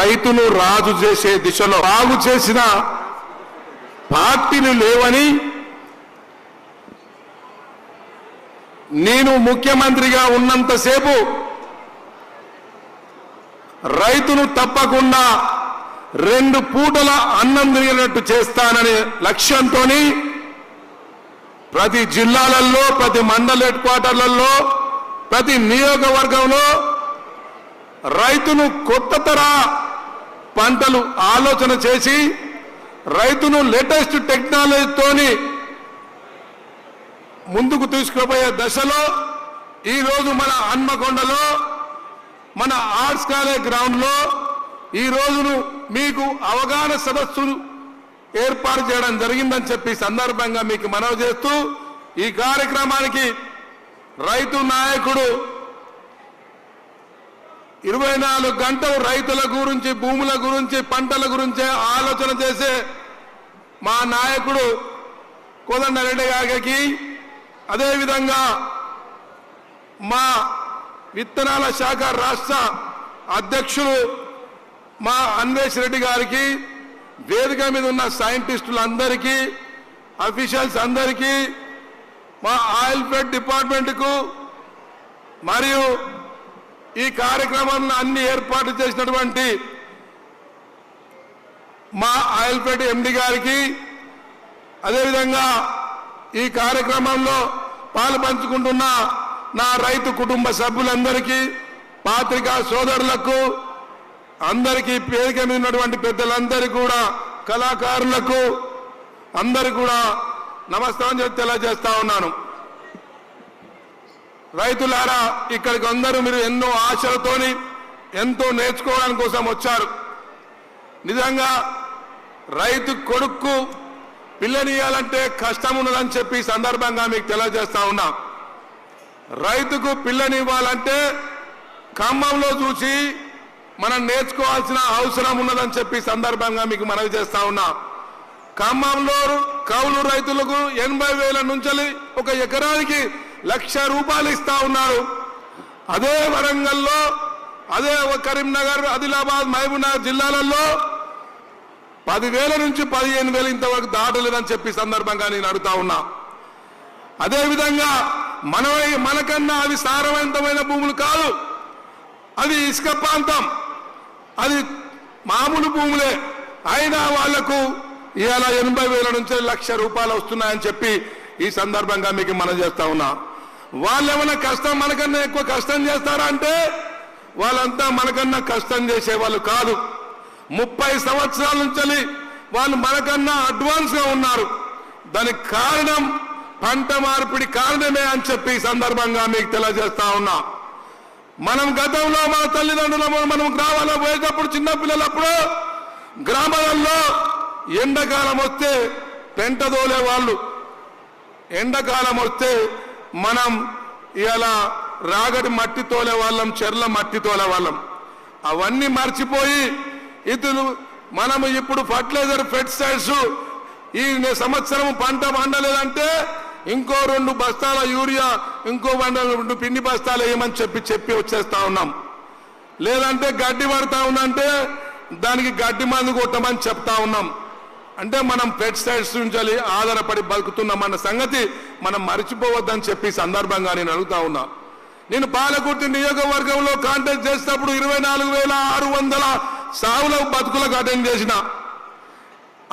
రైతును రాజు చేసే దిశలో బాగు చేసిన పార్టీలు లేవని నేను ముఖ్యమంత్రిగా ఉన్నంతసేపు రైతును తప్పకుండా 2 పూటల అన్నం తినేటట్టు చేస్తాననే లక్ష్యంతో ప్రతి జిల్లాలలో, ప్రతి మండల హెడ్ క్వార్టర్లలో, ప్రతి నియోజకవర్గంలో రైతును కొత్త తరహా పంటలు ఆలోచన చేసి రైతును లేటెస్ట్ టెక్నాలజీతోని ముందుకు తీసుకుపోయే దశలో ఈరోజు మన హన్మకొండలో మన ఆర్ట్స్ కాలేజ్ గ్రౌండ్లో ఈ రోజును మీకు అవగాహన సదస్సులు ఏర్పాటు చేయడం జరిగిందని చెప్పి సందర్భంగా మీకు మనవి చేస్తూ ఈ కార్యక్రమానికి రైతు నాయకుడు 24 గంటలు రైతుల గురించి, భూముల గురించి, పంటల గురించి ఆలోచన చేసే మా నాయకుడు కోదండరెడ్డి గారికి, అదేవిధంగా మా విత్తనాల శాఖ రాష్ట్ర అధ్యక్షులు మా అన్వేష్ రెడ్డి గారికి, వేదిక మీద ఉన్న సైంటిస్టులందరికీ, అఫీషియల్స్ అందరికీ, మా ఆయిల్ ఫెడ్ డిపార్ట్మెంట్కు మరియు ఈ కార్యక్రమంలో అన్ని ఏర్పాటు చేసినటువంటి మా ఆయిల్ ఫెడ్ ఎండి గారికి, అదేవిధంగా ఈ కార్యక్రమంలో పాలు పంచుకుంటున్న నా రైతు కుటుంబ సభ్యులందరికీ, పాత్రికా సోదరులకు అందరికీ, వేదిక మీద ఉన్నటువంటి పెద్దలందరికీ కూడా, కళాకారులకు అందరికీ కూడా నమస్కారం తెలియజేస్తా ఉన్నాను. రైతులారా, ఇక్కడికి అందరూ మీరు ఎన్నో ఆశలతోని ఎంతో నేర్చుకోవడానికి కోసం వచ్చారు. నిజంగా రైతు కొడుకు పిల్లనియాలంటే కష్టం ఉన్నదని చెప్పి సందర్భంగా మీకు తెలియజేస్తా ఉన్నా. రైతుకు పిల్లనివ్వాలంటే ఖమ్మంలో చూసి మనం నేర్చుకోవాల్సిన అవసరం ఉన్నదని చెప్పి సందర్భంగా మీకు మనవి చేస్తా ఉన్నా. ఖమ్మంలో కౌలు రైతులకు 80,000 నుంచి 1 ఎకరానికి ₹1,00,000 ఇస్తా ఉన్నారు. అదే వరంగల్లో, అదే కరీంనగర్, ఆదిలాబాద్, మహబూబ్నగర్ జిల్లాలలో 10,000 నుంచి 15,000 ఇంతవరకు దాటలేదని చెప్పి సందర్భంగా నేను అడుగుతా ఉన్నా. అదేవిధంగా మనకన్నా అవి సారవంతమైన భూములు కాదు, అది ఇసుక ప్రాంతం, అది మామూలు భూములే. అయినా వాళ్లకు ఇవాళ 80,000 నుంచి ₹1,00,000 వస్తున్నాయని చెప్పి ఈ సందర్భంగా మీకు మనం చేస్తా ఉన్నా. వాళ్ళు ఏమైనా కష్టం మనకన్నా ఎక్కువ కష్టం చేస్తారా అంటే వాళ్ళంతా మనకన్నా కష్టం చేసే వాళ్ళు కాదు. 30 సంవత్సరాల నుంచి వాళ్ళు మనకన్నా అడ్వాన్స్ గా ఉన్నారు. దానికి కారణం పంట మార్పిడి కారణమే అని చెప్పి సందర్భంగా మీకు తెలియజేస్తా ఉన్నా. మనం గతంలో మన తల్లిదండ్రులు మనం గ్రామాల్లో పోయేటప్పుడు, చిన్నపిల్లలప్పుడు గ్రామాలలో ఎండాకాలం వస్తే పెంట దోలే వాళ్ళు, ఎండాకాలం వస్తే మనం ఇలా రాగడి మట్టి తోలే వాళ్ళం, చెర్ల మట్టి తోలే వాళ్ళం. అవన్నీ మర్చిపోయి మనము ఇప్పుడు ఫర్టిలైజర్, పెస్టిసైడ్స్ ఈ సంవత్సరం పంట పండలేదంటే ఇంకో 2 బస్తాల యూరియా, ఇంకో 2 పిండి బస్తాలు వేయమని చెప్పి వచ్చేస్తా ఉన్నాం. లేదంటే గడ్డి పడతా ఉందంటే దానికి గడ్డి మందు కొట్టమని చెప్తా ఉన్నాం. అంటే మనం పెస్టిసైడ్స్ నుంచి ఆధారపడి బతుకుతున్నామన్న సంగతి మనం మర్చిపోవద్దని చెప్పి సందర్భంగా నేను అడుగుతా ఉన్నా. నేను పాలకుర్తి నియోజకవర్గంలో కాంటాక్ట్ చేసినప్పుడు 24,600 సావుల బతుకులకు అటెండ్ చేసిన.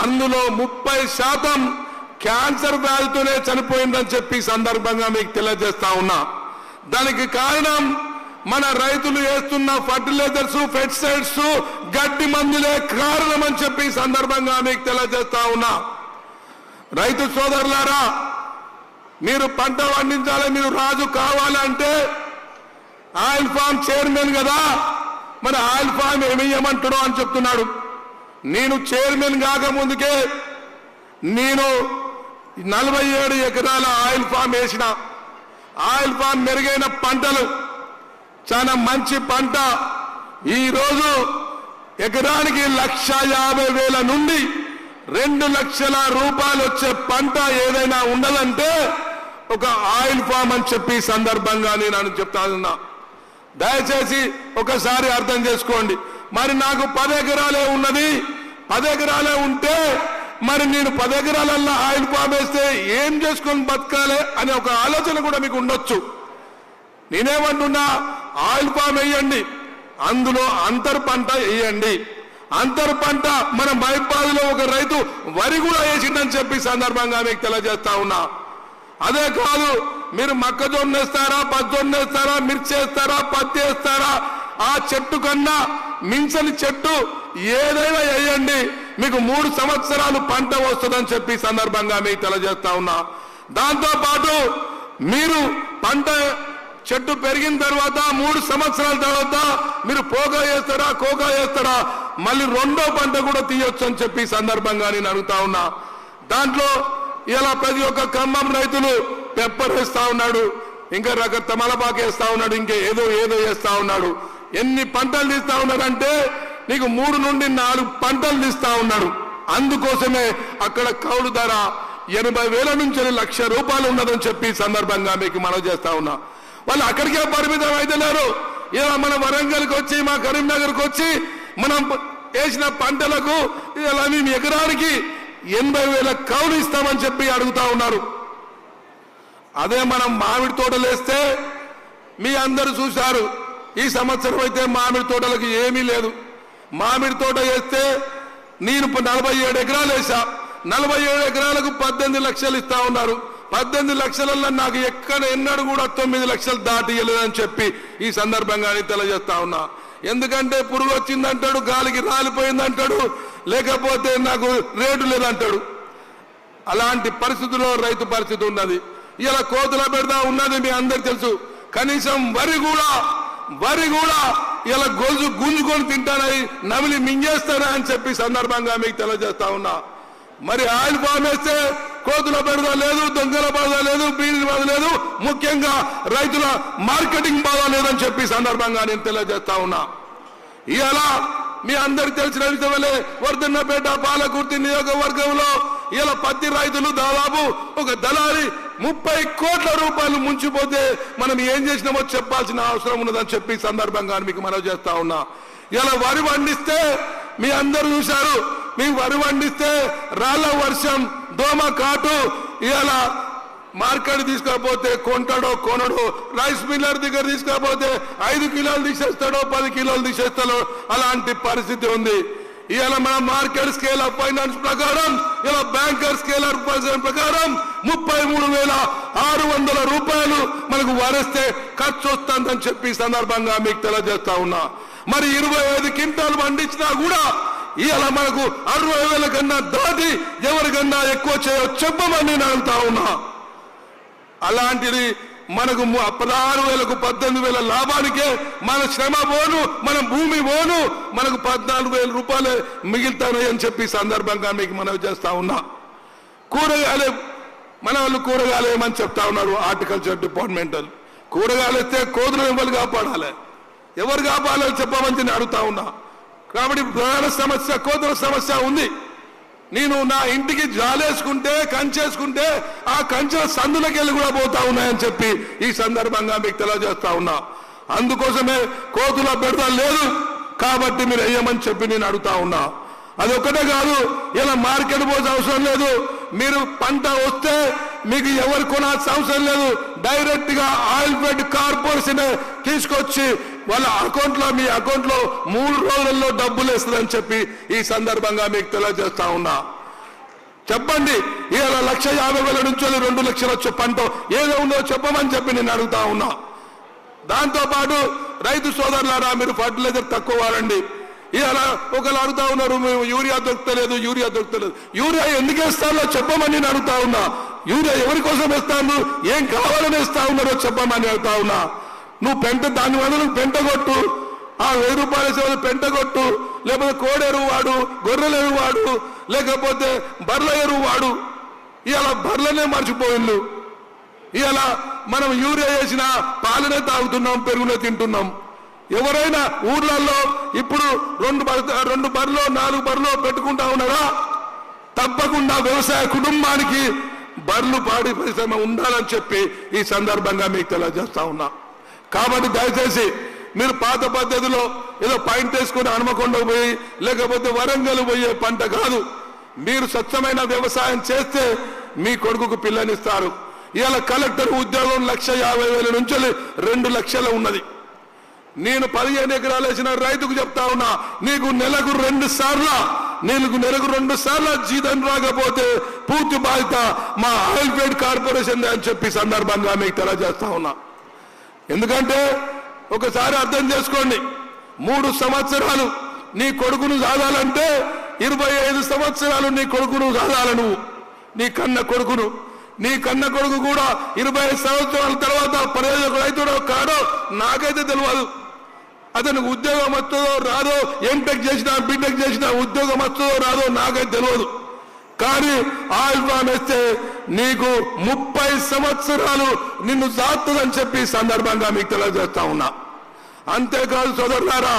అందులో 30% క్యాన్సర్ వ్యాధితోనే చనిపోయిందని చెప్పి సందర్భంగా మీకు తెలియజేస్తా ఉన్నా. దానికి కారణం మన రైతులు వేస్తున్న ఫర్టిలైజర్స్, పెస్టిసైడ్స్, గడ్డి మందులే కారణమని చెప్పి సందర్భంగా మీకు తెలియజేస్తా ఉన్నా. రైతు సోదరులారా, మీరు పంట పండించాలి, మీరు రాజు కావాలంటే ఆయిల్ ఫామ్ చైర్మన్ కదా, మరి ఆయిల్ ఫామ్ ఏమయ్యమంటాడో అని చెప్తున్నాడు. నేను చైర్మన్ కాకముందుకే నేను 47 ఎకరాల ఆయిల్ ఫామ్ వేసిన. ఆయిల్ ఫామ్ మెరుగైన పంటలు, చాలా మంచి పంట. ఈరోజు ఎకరానికి ₹1,50,000 నుండి ₹2,00,000 వచ్చే పంట ఏదైనా ఉండదంటే ఒక ఆయిల్ ఫామ్ అని చెప్పి సందర్భంగా నేను చెప్తా ఉన్నా. దయచేసి ఒకసారి అర్థం చేసుకోండి. మరి నాకు 10 ఎకరాలే ఉన్నది, 10 ఎకరాలే ఉంటే మరి నేను 10 ఎకరాలల్లో ఆయిల్ పామ్ వేస్తే ఏం చేసుకొని బతకాలి అనే ఒక ఆలోచన కూడా మీకు ఉండొచ్చు. నేనేమంటున్నా, ఆయిల్ పామ్ వేయండి, అందులో అంతర్ పంట వేయండి. అంతర్ పంట మన మైపాదులో ఒక రైతు వరి కూడా వేసిందని చెప్పి సందర్భంగా మీకు తెలియజేస్తా ఉన్నా. అదే కాదు, మీరు మొక్కజొన్న వేస్తారా, పచ్చజొన్న వేస్తారా, మిర్చి వేస్తారా, పత్తి వేస్తారా, ఆ చెట్టు కన్నా మించని చెట్టు ఏదైనా వేయండి, మీకు 3 సంవత్సరాలు పంట వస్తుందని చెప్పి సందర్భంగా మీకు తెలియజేస్తా ఉన్నా. దాంతో పాటు మీరు పంట చెట్టు పెరిగిన తర్వాత 3 సంవత్సరాల తర్వాత మీరు పోగా వేస్తారా, కోగా వేస్తారా, మళ్ళీ 2వ పంట కూడా తీయొచ్చు అని చెప్పి సందర్భంగా నేను అడుగుతా ఉన్నా. దాంట్లో ఇలా ప్రతి ఒక్క ఖమ్మం రైతులు పెప్పర్ వేస్తా ఉన్నాడు, ఇంకా తమలపాకు వేస్తా ఉన్నాడు, ఇంకా ఏదో వేస్తా ఉన్నాడు. ఎన్ని పంటలు తీస్తా ఉన్నారంటే నీకు 3 నుండి 4 పంటలు తీస్తా ఉన్నాడు. అందుకోసమే అక్కడ కౌలు ధర 80,000 నుంచి ₹1,00,000 ఉన్నదని చెప్పి సందర్భంగా మీకు మనవి చేస్తా ఉన్నా. వాళ్ళు అక్కడికే పరిమితం అయితే లేరు. ఇలా మన వరంగల్కి వచ్చి, మా కరీంనగర్కి వచ్చి మనం వేసిన పంటలకు ఇలా మేము ఎకరానికి 80,000 కౌలు ఇస్తామని చెప్పి అడుగుతా ఉన్నారు. అదే మనం మామిడి తోటలు వేస్తే మీ అందరూ చూశారు, ఈ సంవత్సరం అయితే మామిడి తోటలకు ఏమీ లేదు. మామిడి తోట వేస్తే నేను 47 ఎకరాలు వేసా, 47 ఎకరాలకు 18 లక్షలు ఇస్తా ఉన్నారు. 18 లక్షలలో నాకు ఎన్నడూ కూడా 9 లక్షలు దాటియలేదని చెప్పి ఈ సందర్భంగా తెలియజేస్తా ఉన్నా. ఎందుకంటే పురుగు వచ్చిందంటాడు, గాలికి రాలిపోయిందంటాడు, లేకపోతే నాకు రేటు లేదంటాడు. అలాంటి పరిస్థితుల్లో రైతు పరిస్థితి ఉన్నది. ఇలా కోతుల పెడతా ఉన్నది మీ అందరు తెలుసు. కనీసం వరి కూడా ఇలా గుంజుకొని తింటానని, నమిలి మింగేస్తానా అని చెప్పి సందర్భంగా మీకు తెలియజేస్తా ఉన్నా. మరి ఆయిల్ పామ్ వేస్తే కోతుల బెడద లేదు, దొంగల బాధ లేదు, బీడీ బాధ లేదు, ముఖ్యంగా రైతుల మార్కెటింగ్ బాధ లేదని చెప్పి సందర్భంగా నేను తెలియజేస్తా ఉన్నా. ఇలా మీ అందరికి తెలిసిన విషయమే, వర్ధన్నపేట పాలకుర్తి నియోజకవర్గంలో ఇలా పత్తి రైతులు దాదాపు ఒక దళారి 30 కోట్ల రూపాయలు ముంచిపోతే మనం ఏం చేసినామో చెప్పాల్సిన అవసరం ఉన్నదని చెప్పి సందర్భంగా మీకు మనవి చేస్తా ఉన్నా. ఇలా వరి పండిస్తే మీ అందరూ చూశారు, మీ వరి పండిస్తే రాళ్ల వర్షం, దోమ కాటు, ఇలా మార్కెట్ తీసుకపోతే కొంటాడో కొనడో, రైస్ మిల్లర్ దగ్గర తీసుకపోతే 5 కిలోలు తీసేస్తాడో 10 కిలోలు తీసేస్తాడో, అలాంటి పరిస్థితి ఉంది. ఇలా మన మార్కెట్ స్కేల్ ఆఫ్ ఫైనాన్స్ ప్రకారం, ఇలా బ్యాంకర్ స్కేల్ ఆఫ్ ఫైనాన్స్ ప్రకారం 33,600 రూపాయలు మనకు వరిస్తే ఖర్చు వస్తుందని చెప్పి సందర్భంగా మీకు తెలియజేస్తా ఉన్నా. మరి 25 క్వింటాలు పండించినా కూడా ఇలా మనకు 60,000 కన్నా దాటి ఎవరికన్నా ఎక్కువ చెప్పమని నేను అడుగుతా ఉన్నా. అలాంటిది మనకు 16,000కు 18,000 లాభానికే మన శ్రమ పోను, మన భూమి పోను, మనకు 14,000 రూపాయలు మిగులుతాయి అని చెప్పి సందర్భంగా మీకు మనవి చేస్తా ఉన్నా. కూరగాయలు మన వాళ్ళు కూరగాయలు ఏమని చెప్తా ఉన్నారు, హార్టికల్చర్ డిపార్ట్మెంట్ కూరగాయలు ఇస్తే కోతులు ఎవరు కాపాడాలి, ఎవరు కాపాడాలి చెప్పమని నేను అడుగుతా ఉన్నా. కాబట్టి ప్రధాన సమస్య కోతుల సమస్య ఉంది. నేను నా ఇంటికి జాలేసుకుంటే, కంచేసుకుంటే ఆ కంచెల సందులకి వెళ్ళి కూడా పోతా ఉన్నాయని చెప్పి ఈ సందర్భంగా మీకు తెలియజేస్తా ఉన్నా. అందుకోసమే కోతుల బెడద లేదు కాబట్టి మీరు వేయమని చెప్పి నేను అడుగుతా ఉన్నా. అది ఒక్కటే కాదు, ఇలా మార్కెట్ పోసే అవసరం లేదు. మీరు పంట వస్తే మీకు ఎవరు కొనాల్సిన అవసరం లేదు. డైరెక్ట్ గా ఆయిల్ ఫెడ్ కార్పొరేషన్ తీసుకొచ్చి వాళ్ళ అకౌంట్లో, మీ అకౌంట్లో 3 రోజుల్లో డబ్బులు వేస్తుందని చెప్పి ఈ సందర్భంగా మీకు తెలియజేస్తా ఉన్నా. చెప్పండి, ఇలా 1,50,000 నుంచి 2 లక్షలు వచ్చే పంట ఏదో ఉందో చెప్పమని చెప్పి నేను అడుగుతా ఉన్నా. దాంతో పాటు రైతు సోదరులారా, మీరు ఫర్టిలైజర్ తక్కువ వాడండి. ఇలా ఒకరు అడుగుతా ఉన్నారు, మేము యూరియా దొరుకుతలేదు. యూరియా ఎందుకు వేస్తారో చెప్పమని నేను అడుగుతా ఉన్నా. యూరియా ఎవరి కోసం వేస్తాను, ఏం కావాలని వేస్తా ఉన్నారో చెప్పమని అడుగుతా ఉన్నా. నువ్వు దాని వల్ల నువ్వు పెంట కొట్టు, ఆ 1000 రూపాయల సేవలు పెంట కొట్టు, లేకపోతే కోడెరువు వాడు, గొర్రెల ఎరువు వాడు, లేకపోతే బర్రెల ఎరువు వాడు. ఇలా బర్రెలనే మర్చిపోయిండు. ఇలా మనం యూరియా వేసిన పాలనే తాగుతున్నాం, పెరుగునే తింటున్నాం. ఎవరైనా ఊర్లలో ఇప్పుడు 2 బర్రెలు 4 బర్రెలు పెట్టుకుంటా ఉన్నారా? తప్పకుండా వ్యవసాయ కుటుంబానికి బర్రెలు పాడి పరిశ్రమ ఉండాలని చెప్పి ఈ సందర్భంగా మీకు తెలియజేస్తా ఉన్నా. కాబట్టి దయచేసి మీరు పాత పద్ధతిలో ఏదో పాయింట్ వేసుకొని హనుమకొండకు పోయి లేకపోతే వరంగల్ పోయే పంట కాదు. మీరు స్వచ్ఛమైన వ్యవసాయం చేస్తే మీ కొడుకుకు పిల్లనిస్తారు. ఇవాళ కలెక్టర్ ఉద్యోగం 1,50,000 నుంచి 2 లక్షలు ఉన్నది. నేను 15 ఎకరాలు వేసిన రైతుకు చెప్తా ఉన్నా, నీకు నెలకు 2 సార్లు జీతం రాకపోతే పూర్తి బాధ్యత మా ఆయిల్ ఫీడ్ కార్పొరేషన్ అని చెప్పి సందర్భంగా మీకు తెలియజేస్తా ఉన్నా. ఎందుకంటే ఒకసారి అర్థం చేసుకోండి, 3 సంవత్సరాలు నీ కొడుకును సాధాలంటే 25 సంవత్సరాలు నీ కొడుకును సాధాల. నువ్వు నీ కన్న కొడుకు కూడా 25 సంవత్సరాల తర్వాత ప్రయోజకుడు అవుతాడో కాడో నాకైతే తెలియదు. అతనికి ఉద్యోగం వస్తుందో రాదో, ఎంటెక్ చేసినా బీటెక్ చేసినా ఉద్యోగం వస్తుందో రాదో నాకైతే తెలియదు. కానీ ఆయిల్ ఫామ్ వేస్తే నీకు 30 సంవత్సరాలు నిన్ను సాగుతుందని చెప్పి సందర్భంగా మీకు తెలియజేస్తా ఉన్నా. అంతేకాదు సోదరులారా,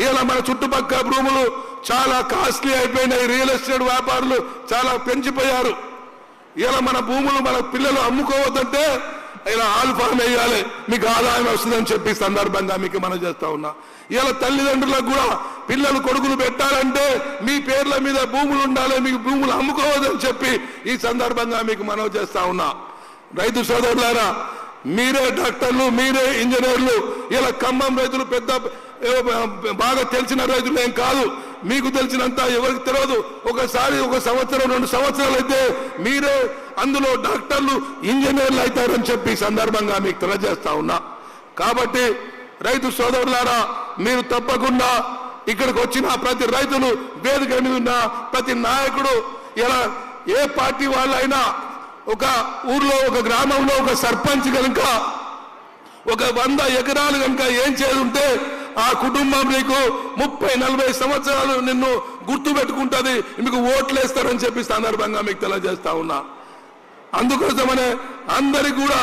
ఇలా మన చుట్టుపక్కల భూములు చాలా కాస్ట్లీ అయిపోయినాయి. రియల్ ఎస్టేట్ వ్యాపారులు చాలా పెంచిపోయారు. ఇలా మన భూములు మన పిల్లలు అమ్ముకోవద్దంటే ఇలా ఆయిల్ ఫామ్ వేయాలి, మీకు ఆదాయం వస్తుందని చెప్పి సందర్భంగా మీకు మనం చేస్తా ఉన్నా. ఇలా తల్లిదండ్రులకు కూడా పిల్లలు కొడుకులు పెట్టాలంటే మీ పేర్ల మీద భూములు ఉండాలి, మీకు భూములు అమ్ముకోవద్దని చెప్పి ఈ సందర్భంగా మీకు మనవి చేస్తా ఉన్నా. రైతు సోదరులారా, మీరే డాక్టర్లు, మీరే ఇంజనీర్లు. ఇలా ఖమ్మం రైతులు పెద్ద బాగా తెలిసిన రైతులు ఏం కాదు, మీకు తెలిసినంత ఎవరికి తెలియదు. ఒకసారి 1 సంవత్సరం 2 సంవత్సరాలు అయితే మీరే అందులో డాక్టర్లు, ఇంజనీర్లు అవుతారని చెప్పి సందర్భంగా మీకు తెలియజేస్తా ఉన్నా. కాబట్టి రైతు సోదరులారా, మీరు తప్పకుండా ఇక్కడికి వచ్చిన ప్రతి రైతులు, వేదిక మీద ఉన్న ప్రతి నాయకుడు, ఇలా ఏ పార్టీ వాళ్ళైనా ఒక ఊర్లో ఒక గ్రామంలో ఒక సర్పంచ్ కనుక ఒక 100 ఎకరాలు కనుక ఏం చేసి ఉంటే ఆ కుటుంబం నీకు 30-40 సంవత్సరాలు నిన్ను గుర్తు పెట్టుకుంటుంది, మీకు ఓట్లు వేస్తారని చెప్పి సందర్భంగా మీకు తెలియజేస్తా ఉన్నా. అందుకోసమనే అందరికి కూడా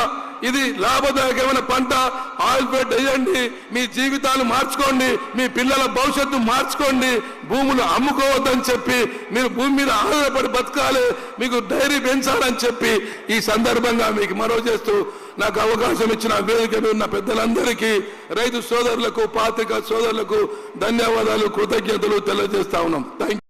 ఇది లాభదాయకమైన పంట. ఆయిల్ ఫీడ్ వేయండి, మీ జీవితాలు మార్చుకోండి, మీ పిల్లల భవిష్యత్తు మార్చుకోండి. భూములు అమ్ముకోవద్దని చెప్పి మీరు భూమి మీద ఆధారపడి బతకాలి, మీకు డైరీ పెంచాలని చెప్పి ఈ సందర్భంగా మీకు మనవి చేస్తూ నాకు అవకాశం ఇచ్చిన వేదిక మీద ఉన్న పెద్దలందరికీ, రైతు సోదరులకు, పాత్రికా సోదరులకు ధన్యవాదాలు, కృతజ్ఞతలు తెలియజేస్తా ఉన్నాం. Thank you.